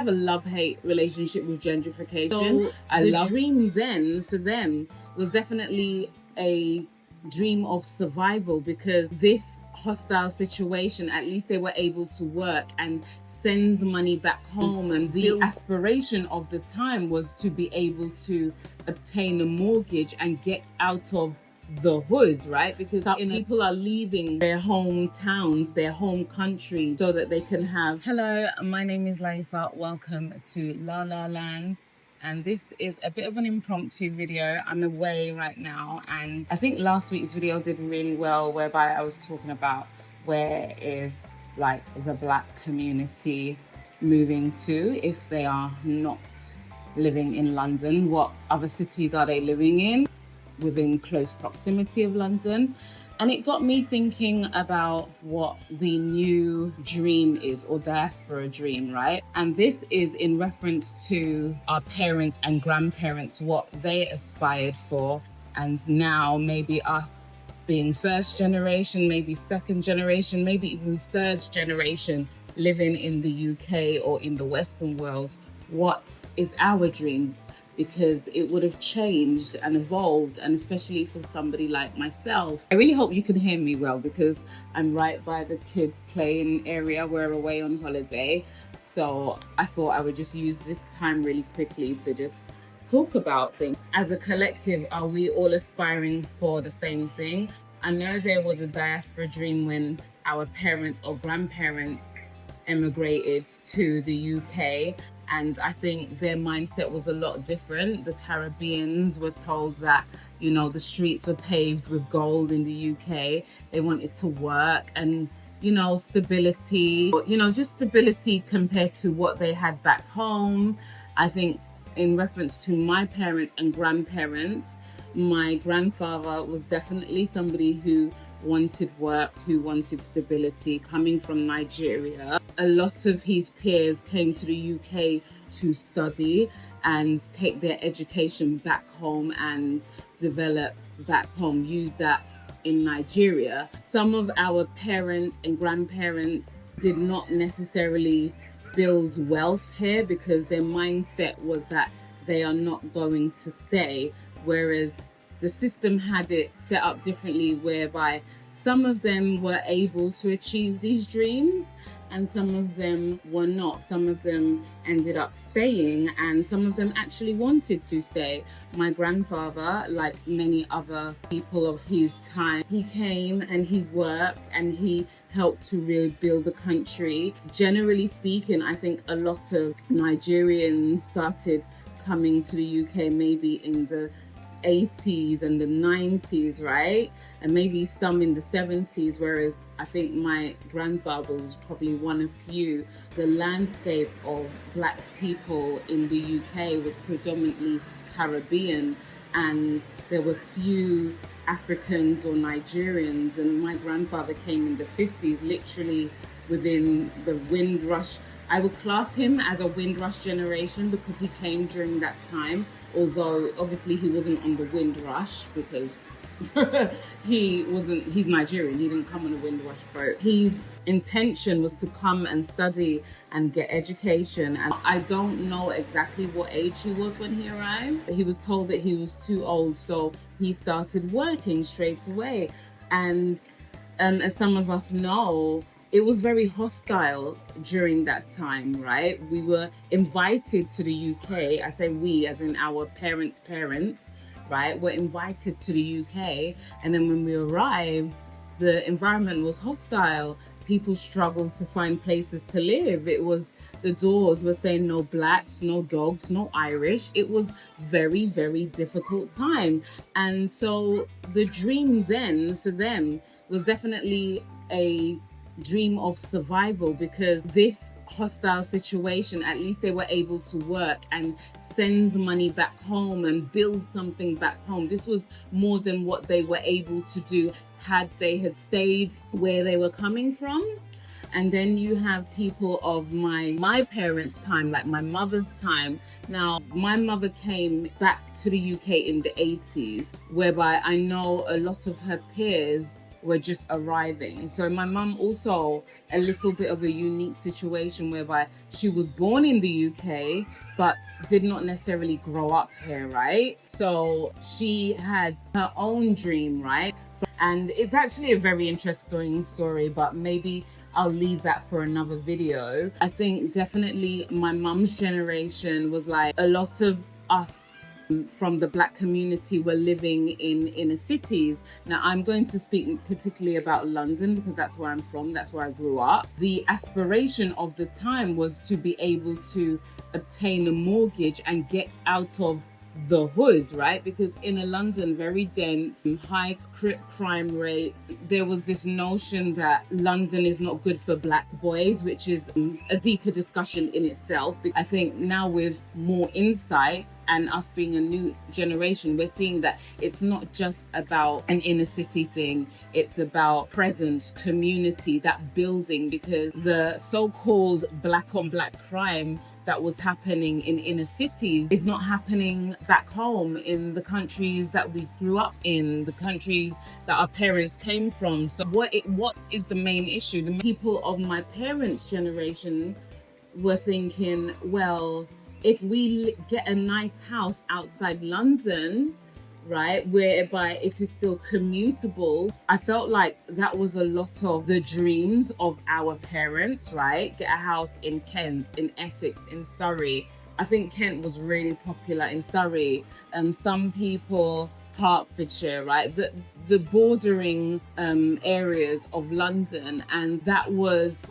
a love-hate relationship with gentrification. So the dream then for them was definitely a dream of survival, because this hostile situation, at least they were able to work and send money back home. And the aspiration of the time was to be able to obtain a mortgage and get out of the hood, right? Because people are leaving their hometowns, their home countries, so that they can have... Hello, my name is Laifa. Welcome to La La Land. And this is a bit of an impromptu video. I'm away right now, and I think last week's video did really well, whereby I was talking about where is like the Black community moving to if they are not living in London. What other cities are they living in within close proximity of London? And it got me thinking about what the new dream is, or diaspora dream, right? And this is in reference to our parents and grandparents, what they aspired for. And now maybe us being first generation, maybe second generation, maybe even third generation living in the UK or in the Western world, what is our dream? Because it would have changed and evolved, and especially for somebody like myself. I really hope you can hear me well, because I'm right by the kids' playing area. We're away on holiday. So I thought I would just use this time really quickly to just talk about things. As a collective, are we all aspiring for the same thing? I know there was a diaspora dream when our parents or grandparents emigrated to the UK. And I think their mindset was a lot different. The Caribbeans were told that, you know, the streets were paved with gold in the UK. They wanted to work and, you know, stability, you know, just stability compared to what they had back home. I think in reference to my parents and grandparents, my grandfather was definitely somebody who wanted work, who wanted stability, coming from Nigeria. A lot of his peers came to the UK to study and take their education back home and develop back home, use that in Nigeria. Some of our parents and grandparents did not necessarily build wealth here because their mindset was that they are not going to stay, whereas the system had it set up differently, whereby some of them were able to achieve these dreams and some of them were not. Some of them ended up staying and some of them actually wanted to stay. My grandfather, like many other people of his time, he came and he worked and he helped to rebuild the country. Generally speaking, I think a lot of Nigerians started coming to the UK maybe in the 80s and the 90s, right? And maybe some in the 70s, whereas I think my grandfather was probably one of few. The landscape of Black people in the UK was predominantly Caribbean, and there were few Africans or Nigerians. And my grandfather came in the 50s, literally within the Windrush. I would class him as a Windrush generation because he came during that time, although obviously he wasn't on the Windrush because he's Nigerian, he didn't come on a Windrush boat. His intention was to come and study and get education, and I don't know exactly what age he was when he arrived. He was told that he was too old, so he started working straight away. And as some of us know, it was very hostile during that time, right? We were invited to the UK. I say we, as in our parents' parents, right? We're invited to the UK. And then when we arrived, the environment was hostile. People struggled to find places to live. It was, the doors were saying no Blacks, no dogs, no Irish. It was very, very difficult time. And so the dream then for them was definitely a dream of survival, because this hostile situation, at least they were able to work and send money back home and build something back home. This was more than what they were able to do had they had stayed where they were coming from. And then you have people of my parents' time, like my mother's time. Now, my mother came back to the UK in the 80s, whereby I know a lot of her peers were just arriving. So my mum also a little bit of a unique situation whereby she was born in the UK, but did not necessarily grow up here, right? So she had her own dream, right? And it's actually a very interesting story, but maybe I'll leave that for another video. I think definitely my mum's generation was like a lot of us from the Black community were living in inner cities. Now, I'm going to speak particularly about London because that's where I'm from, that's where I grew up. The aspiration of the time was to be able to obtain a mortgage and get out of the hood, right? Because in a London, very dense, high crime rate, there was this notion that London is not good for Black boys, which is a deeper discussion in itself. I think now with more insights and us being a new generation, we're seeing that it's not just about an inner city thing, it's about presence, community, that building, because the so-called Black on Black crime that was happening in inner cities is not happening back home in the countries that we grew up in, the countries that our parents came from. So what is the main issue? The people of my parents' generation were thinking, well, if we get a nice house outside London, right, whereby it is still commutable, I felt like that was a lot of the dreams of our parents, right? Get a house in Kent, in Essex, in Surrey. I think Kent was really popular in Surrey. Some people, Hertfordshire, right? The bordering areas of London. And that was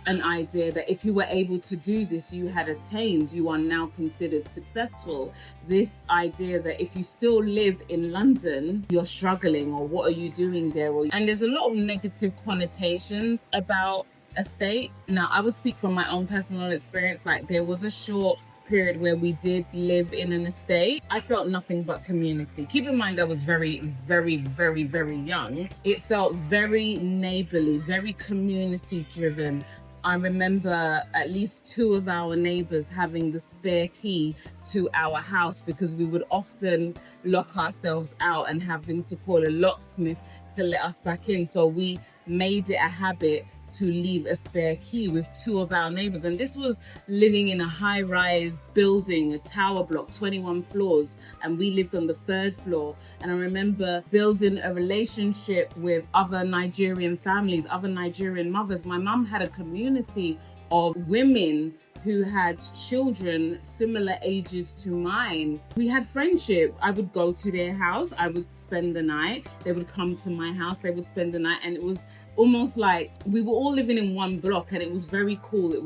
an idea that if you were able to do this, you had attained, you are now considered successful. This idea that if you still live in London, you're struggling, or what are you doing there? And there's a lot of negative connotations about estates. Now, I would speak from my own personal experience. Like, there was a short period where we did live in an estate. I felt nothing but community. Keep in mind, I was very, very, very, very young. It felt very neighborly, very community driven. I remember at least 2 of our neighbors having the spare key to our house, because we would often lock ourselves out and having to call a locksmith to let us back in. So we made it a habit to leave a spare key with 2 of our neighbors. And this was living in a high-rise building, a tower block, 21 floors, and we lived on the 3rd floor. And I remember building a relationship with other Nigerian families, other Nigerian mothers. My mum had a community of women who had children similar ages to mine. We had friendship. I would go to their house, I would spend the night, they would come to my house, they would spend the night, and it was almost like we were all living in one block, and it was very cool. It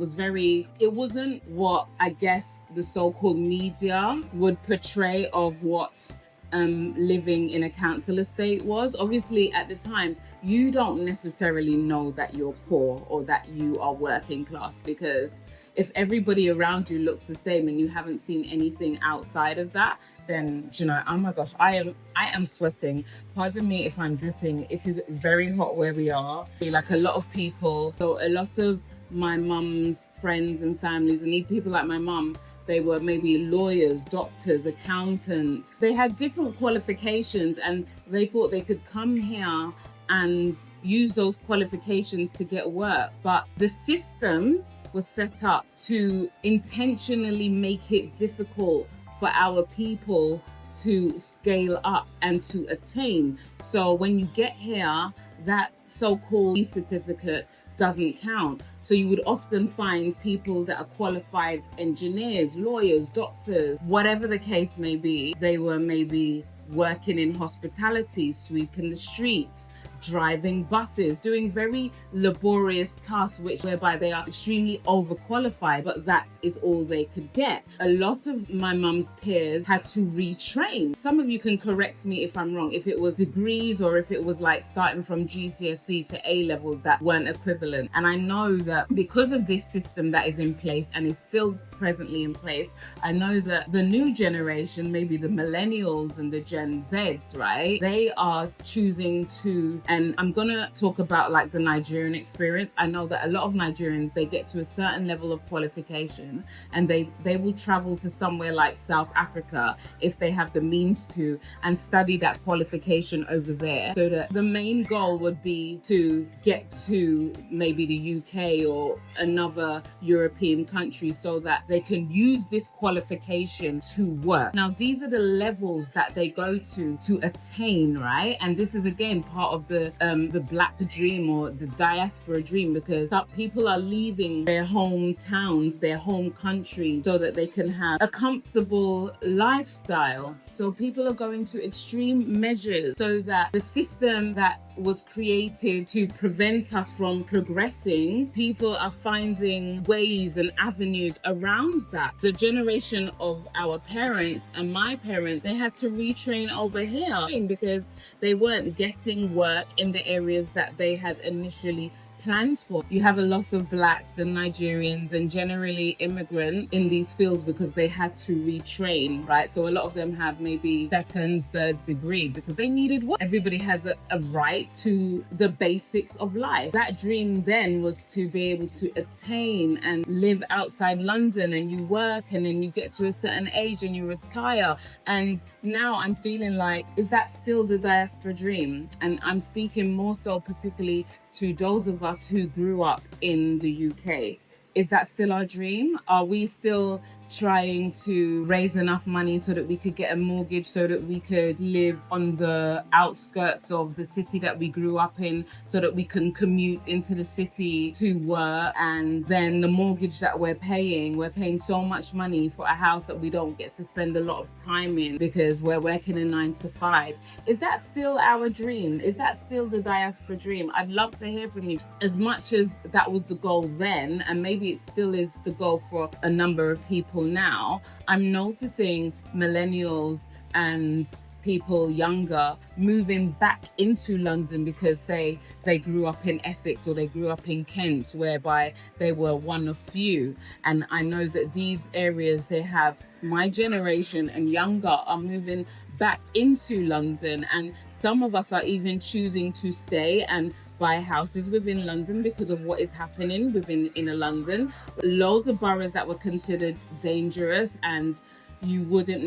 wasn't what I guess the so-called media would portray of what living in a council estate was. Obviously, at the time, you don't necessarily know that you're poor or that you are working class, because if everybody around you looks the same and you haven't seen anything outside of that, then, you know, oh my gosh, I am sweating. Pardon me if I'm dripping. It is very hot where we are. Like a lot of people, so a lot of my mum's friends and families, and people like my mum, they were maybe lawyers, doctors, accountants. They had different qualifications, and they thought they could come here and use those qualifications to get work. But the system was set up to intentionally make it difficult for our people to scale up and to attain. So when you get here, that so-called certificate doesn't count. So you would often find people that are qualified engineers, lawyers, doctors, whatever the case may be. They were maybe working in hospitality, sweeping the streets, driving buses, doing very laborious tasks whereby they are extremely overqualified, but that is all they could get. A lot of my mum's peers had to retrain. Some of you can correct me if I'm wrong, if it was degrees or if it was like starting from GCSE to A levels that weren't equivalent. And I know that because of this system that is in place and is still presently in place, I know that the new generation, maybe the millennials and the Gen Zs, right, they are choosing to And I'm gonna talk about like the Nigerian experience. I know that a lot of Nigerians, they get to a certain level of qualification and they will travel to somewhere like South Africa if they have the means to, and study that qualification over there. So that the main goal would be to get to maybe the UK or another European country so that they can use this qualification to work. Now, these are the levels that they go to attain, right? And this is again part of the Black dream or the diaspora dream, because people are leaving their hometowns, their home countries, so that they can have a comfortable lifestyle. So people are going to extreme measures so that the system that was created to prevent us from progressing, people are finding ways and avenues around that. The generation of our parents and my parents, they had to retrain over here because they weren't getting work in the areas that they had initially plans for. You have a lot of Blacks and Nigerians and generally immigrants in these fields because they had to retrain, right? So a lot of them have maybe second, third degree because they needed work. Everybody has a right to the basics of life. That dream then was to be able to attain and live outside London, and you work and then you get to a certain age and you retire. And now I'm feeling like, is that still the diaspora dream? And I'm speaking more so particularly to those of us who grew up in the UK. Is that still our dream? Are we still trying to raise enough money so that we could get a mortgage, so that we could live on the outskirts of the city that we grew up in, so that we can commute into the city to work? And then the mortgage that we're paying so much money for a house that we don't get to spend a lot of time in because we're working a 9 to 5. Is that still our dream? Is that still the diaspora dream? I'd love to hear from you. As much as that was the goal then, and maybe it still is the goal for a number of people now, I'm noticing millennials and people younger moving back into London because, say, they grew up in Essex or they grew up in Kent, whereby they were one of few. And I know that these areas, they have my generation and younger are moving back into London, and some of us are even choosing to stay and buy houses within London because of what is happening within inner London. Loads of boroughs that were considered dangerous and you wouldn't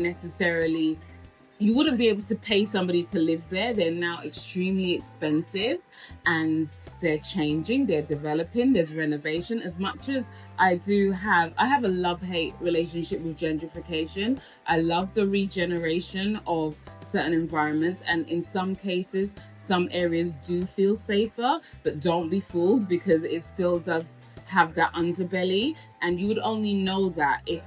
be able to pay somebody to live there. They're now extremely expensive and they're changing, they're developing, there's renovation. As much as I have a love-hate relationship with gentrification. I love the regeneration of certain environments, and in some cases, some areas do feel safer, but don't be fooled because it still does have that underbelly. And you would only know that if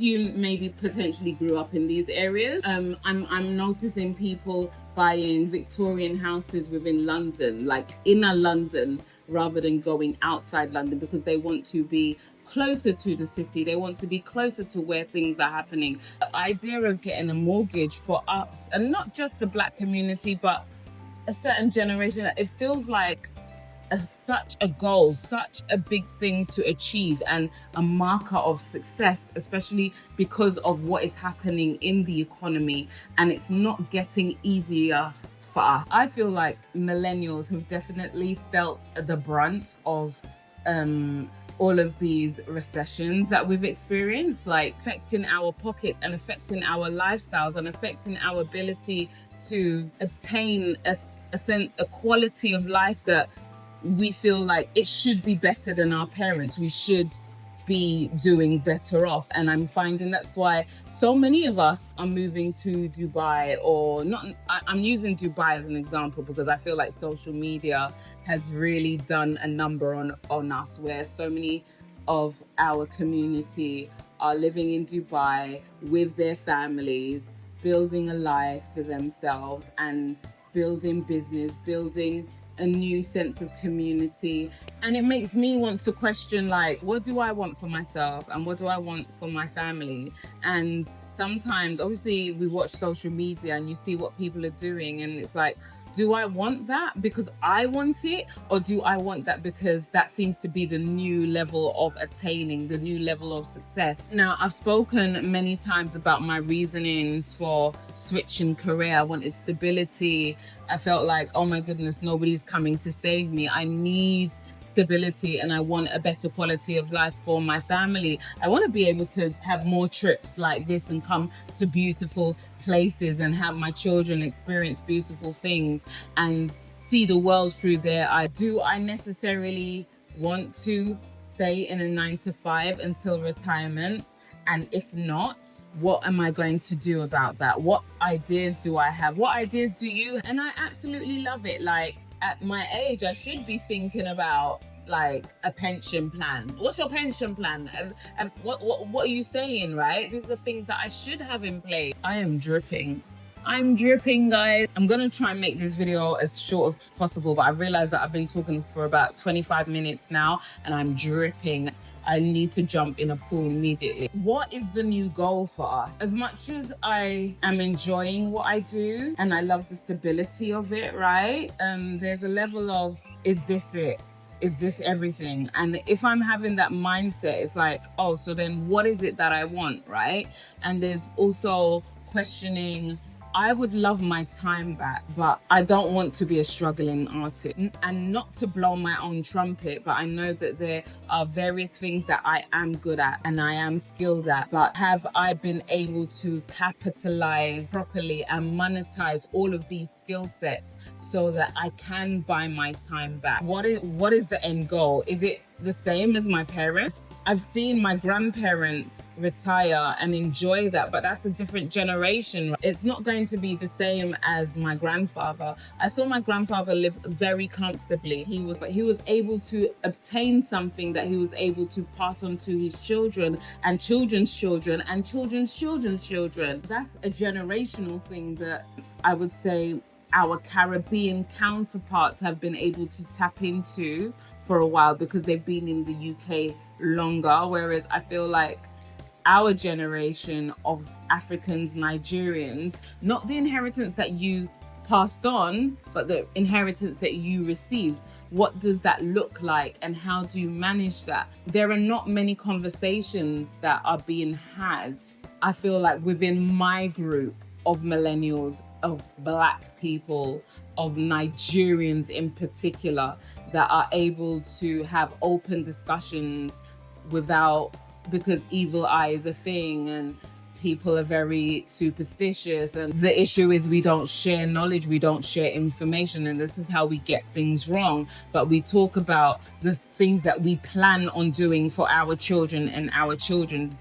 you maybe potentially grew up in these areas. I'm noticing people buying Victorian houses within London, like inner London, rather than going outside London because they want to be closer to the city. They want to be closer to where things are happening. The idea of getting a mortgage for us, and not just the Black community, but a certain generation, it feels like such a goal, such a big thing to achieve and a marker of success, especially because of what is happening in the economy, and it's not getting easier for us. I feel like millennials have definitely felt the brunt of all of these recessions that we've experienced, like affecting our pockets and affecting our lifestyles and affecting our ability to obtain a quality of life that we feel like it should be better than our parents. We should be doing better off. And I'm finding that's why so many of us are moving to Dubai, or not. I'm using Dubai as an example because I feel like social media has really done a number on us, where so many of our community are living in Dubai with their families, building a life for themselves and building business, building a new sense of community. And it makes me want to question, like, what do I want for myself and what do I want for my family? And sometimes, obviously, we watch social media and you see what people are doing and it's like, Do I want that because I want it, or do I want that because that seems to be the new level of attaining, the new level of success? Now, I've spoken many times about my reasonings for switching career. I wanted stability. I felt like, oh my goodness, nobody's coming to save me. I need stability, and I want a better quality of life for my family. I want to be able to have more trips like this and come to beautiful places and have my children experience beautiful things and see the world through their eyes. Do I necessarily want to stay in a 9-to-5 until retirement? And if not, what am I going to do about that? What ideas do I have? What ideas do you? And I absolutely love it. Like, at my age, I should be thinking about like a pension plan. What's your pension plan? And what are you saying, right? These are things that I should have in place. I am dripping. I'm dripping, guys. I'm gonna try and make this video as short as possible, but I realized that I've been talking for about 25 minutes now and I'm dripping. I need to jump in a pool immediately. What is the new goal for us? As much as I am enjoying what I do and I love the stability of it, right? There's a level of, is this it? Is this everything? And if I'm having that mindset, it's like, oh, so then what is it that I want, right? And there's also questioning, I would love my time back, but I don't want to be a struggling artist. And not to blow my own trumpet, but I know that there are various things that I am good at and I am skilled at. But have I been able to capitalize properly and monetize all of these skill sets so that I can buy my time back? What is the end goal? Is it the same as my parents? I've seen my grandparents retire and enjoy that, but that's a different generation. It's not going to be the same as my grandfather. I saw my grandfather live very comfortably. He was able to obtain something that he was able to pass on to his children and children's children and children's children's children. That's a generational thing that I would say our Caribbean counterparts have been able to tap into for a while because they've been in the UK longer, whereas I feel like our generation of Africans, Nigerians, not the inheritance that you passed on, but the inheritance that you received. What does that look like and how do you manage that? There are not many conversations that are being had, I feel like, within my group of millennials, of Black people, of Nigerians in particular, that are able to have open discussions because evil eye is a thing and people are very superstitious, and the issue is we don't share knowledge, we don't share information, and this is how we get things wrong. But we talk about the things that we plan on doing for our children and our children's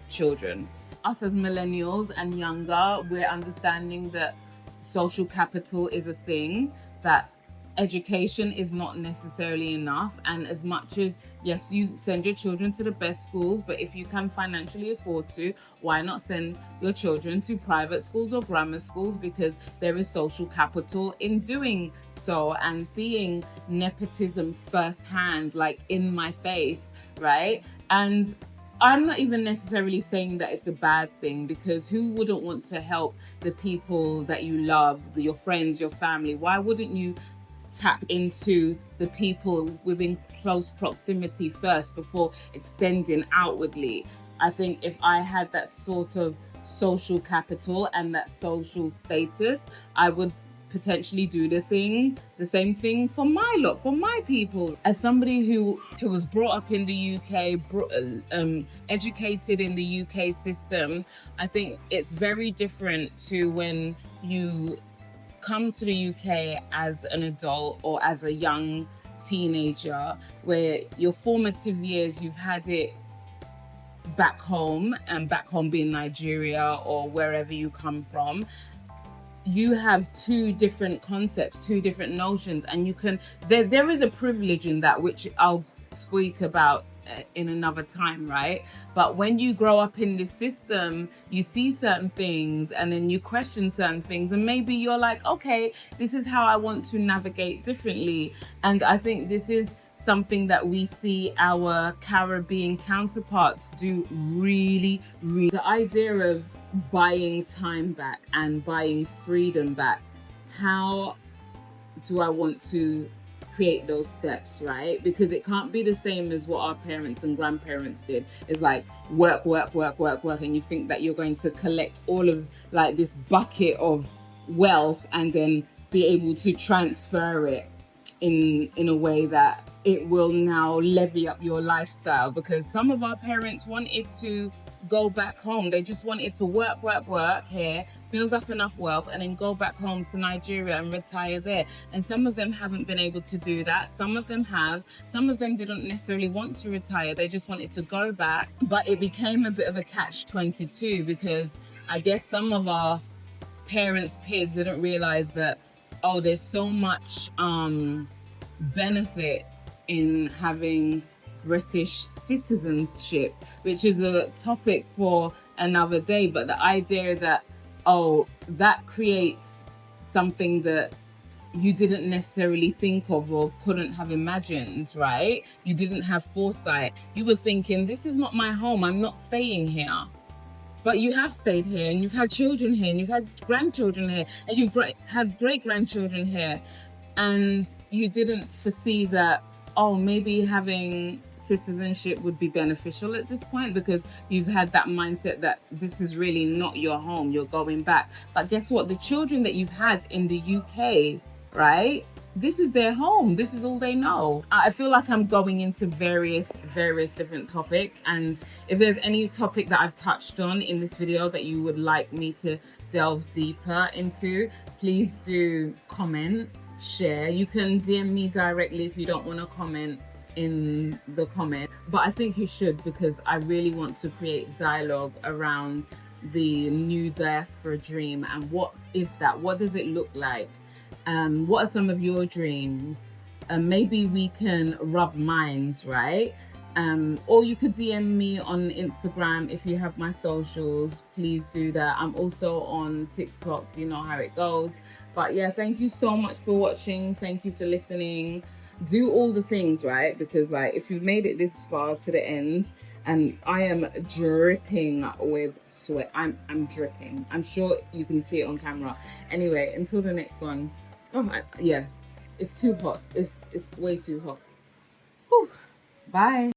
children. Us as millennials and younger, we're understanding that social capital is a thing, that education is not necessarily enough. And as much as, yes, you send your children to the best schools, but if you can financially afford to, why not send your children to private schools or grammar schools? Because there is social capital in doing so, and seeing nepotism firsthand, like in my face, right? And I'm not even necessarily saying that it's a bad thing, because who wouldn't want to help the people that you love, your friends, your family? Why wouldn't you tap into the people within close proximity first before extending outwardly? I think if I had that sort of social capital and that social status, I would potentially do the same thing for my lot, for my people. As somebody who was brought up in the UK, educated in the UK system, I think it's very different to when you come to the UK as an adult or as a young teenager, where your formative years, you've had it back home, and back home being Nigeria or wherever you come from. You have two different concepts, two different notions, and you can, there is a privilege in that, which I'll speak about in another time, right? But when you grow up in this system, you see certain things and then you question certain things, and maybe you're like, okay, this is how I want to navigate differently. And I think this is something that we see our Caribbean counterparts do really, really. The idea of buying time back and buying freedom back, how do I want to create those steps, right? Because it can't be the same as what our parents and grandparents did. It's like work, and you think that you're going to collect all of like this bucket of wealth and then be able to transfer it in a way that it will now levy up your lifestyle. Because some of our parents wanted to go back home. They just wanted to work here, build up enough wealth, and then go back home to Nigeria and retire there. And some of them haven't been able to do that. Some of them have. Some of them didn't necessarily want to retire. They just wanted to go back. But it became a bit of a catch-22 because I guess some of our parents' peers didn't realize that, oh, there's so much benefit in having British citizenship, which is a topic for another day. But the idea that, oh, that creates something that you didn't necessarily think of or couldn't have imagined, right? You didn't have foresight. You were thinking, this is not my home, I'm not staying here. But you have stayed here, and you've had children here, and you've had grandchildren here, and you've had great-grandchildren here. And you didn't foresee that, oh, maybe having citizenship would be beneficial at this point, because you've had that mindset that this is really not your home, you're going back. But guess what? The children that you've had in the UK, right? This is their home. This is all they know. I feel like I'm going into various different topics. And if there's any topic that I've touched on in this video that you would like me to delve deeper into, please do comment, share. You can DM me directly if you don't want to comment in the comment. But I think you should, because I really want to create dialogue around the new diaspora dream. And what is that? What does it look like? What are some of your dreams? Maybe we can rub minds, right? Or you could DM me on Instagram if you have my socials. Please do that. I'm also on TikTok, you know how it goes. But yeah, thank you so much for watching. Thank you for listening. Do all the things, right? Because like, if you've made it this far to the end, and I am dripping with sweat. I'm dripping. I'm sure you can see it on camera. Anyway, until the next one. Yeah, it's too hot. It's way too hot. Whew. Bye.